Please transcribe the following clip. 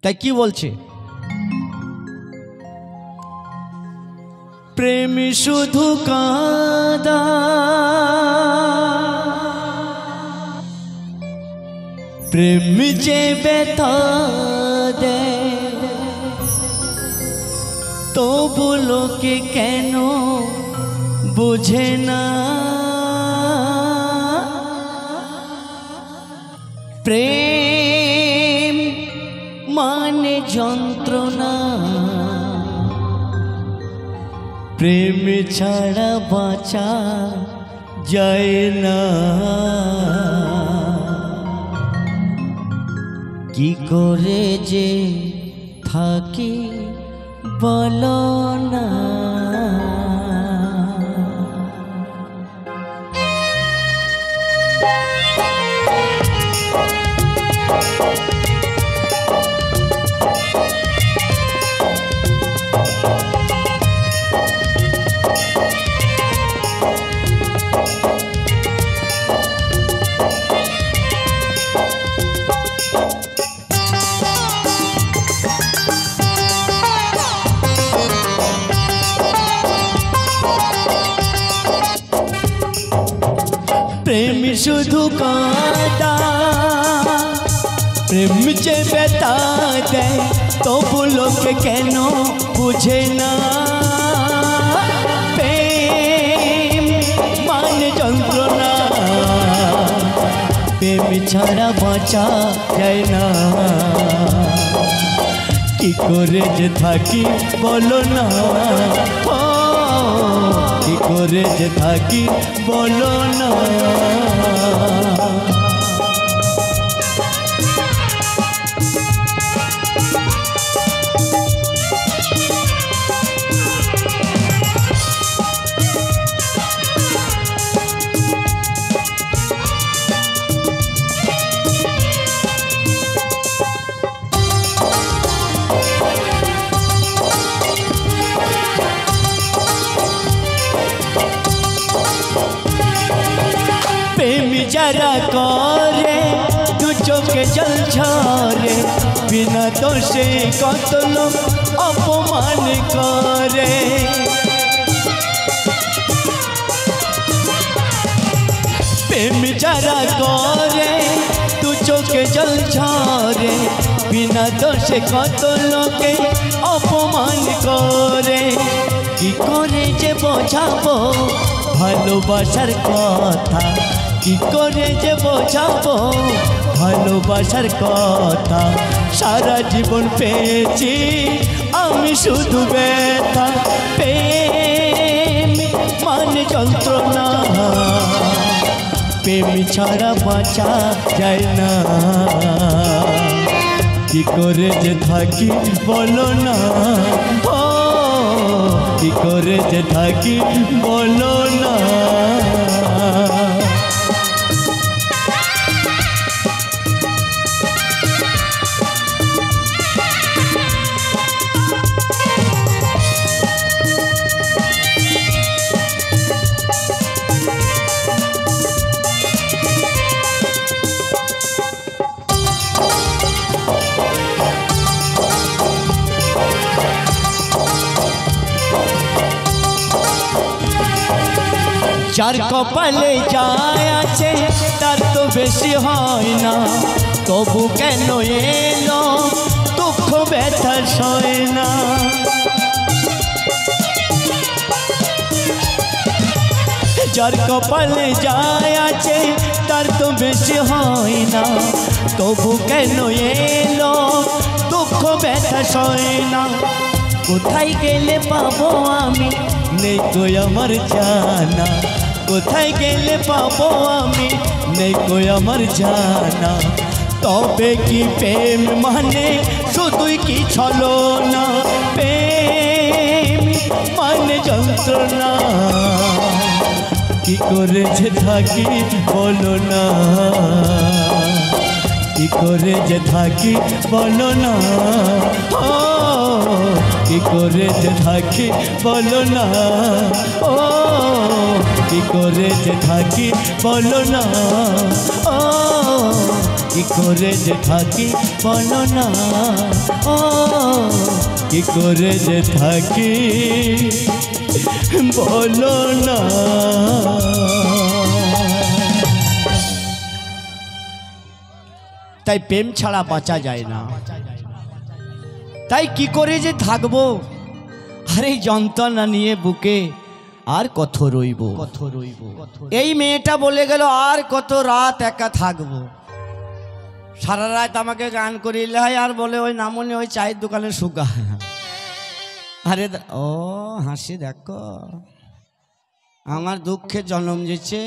তাই কি বলছে? প্রেম শুধু কাঁদা, প্রেম যে ব্যথা দেয়, তবু লোকে কেন বুঝে না? প্রেম মানে যন্ত্রণা, প্রেম ছাড়া বাঁচা যায় না। কি করে যে থাকি বলো না? प्रेम शुधु कांदा, प्रेम जे बता दे, तो बोलो के कहनो बुझे ना। प्रेम मान যন্ত্রণা, प्रेम ছাড়া বাঁচা যায় না। কি করে যে থাকি বলো না, কি করে যে থাকি বলো না। जरा करे तू चोखे जल झरे, बिना दोषे कत लोग अपमान करे। प्रेम जरा करे तू चोखे जल झरे, बिना दोषे कत लोगे अपमान करे। কি করে যে বোঝাবো ভালোবাসার কথা, কি করে যে বোঝাবো ভালোবাসার কথা। সারা জীবন পেয়েছি আমি শুধু ব্যথা। প্রেম মানে যন্ত্রণা, প্রেম ছাড়া বাঁচা যায় না। কি করে যে থাকি বলো না, কি করে যে থাকি বলো না। যার কপালে যায় আছে তার তো বেশি হয় না, তবু কেন এলো দুঃখ ব্যথা সয় না। যার কপালে যায় আছে তার তো বেশি হয় না, তবু কেন এলো দুঃখ ব্যথা সয় না। কোথায় গেলে পাবো আমি নেই তো আমার জানা, কোথায় গেলে পাবো আমি নেই তো আমার জানা। তবে কি প্রেম মানে শুধুই কি ছলনা, প্রেম মানে যন্ত্রণা। কি করে যে থাকি বলো না, কি করে যে থাকি বলো না। কি করে যে থাকি বলো না, ও কি করে যে থাকি বলো না, ও কি করে যে থাকি বলো না, ও কি করে যে থাকি বলো না। তাই প্রেম ছাড়া বাঁচা যায় না, তাই কি করে যে থাকবো, আরে যন্ত্রণা নিয়ে বুকে আর কত রইব। এই মেয়েটা বলে গেল আর কত রাত একা থাকবো। সারা রাত আমাকে গান করিলে হয় আর বলে ওই নামনি ওই চায়ের দোকানে সুগা। আরে ও হাসি দেখো, আমার দুঃখে জন্ম দিয়েছে।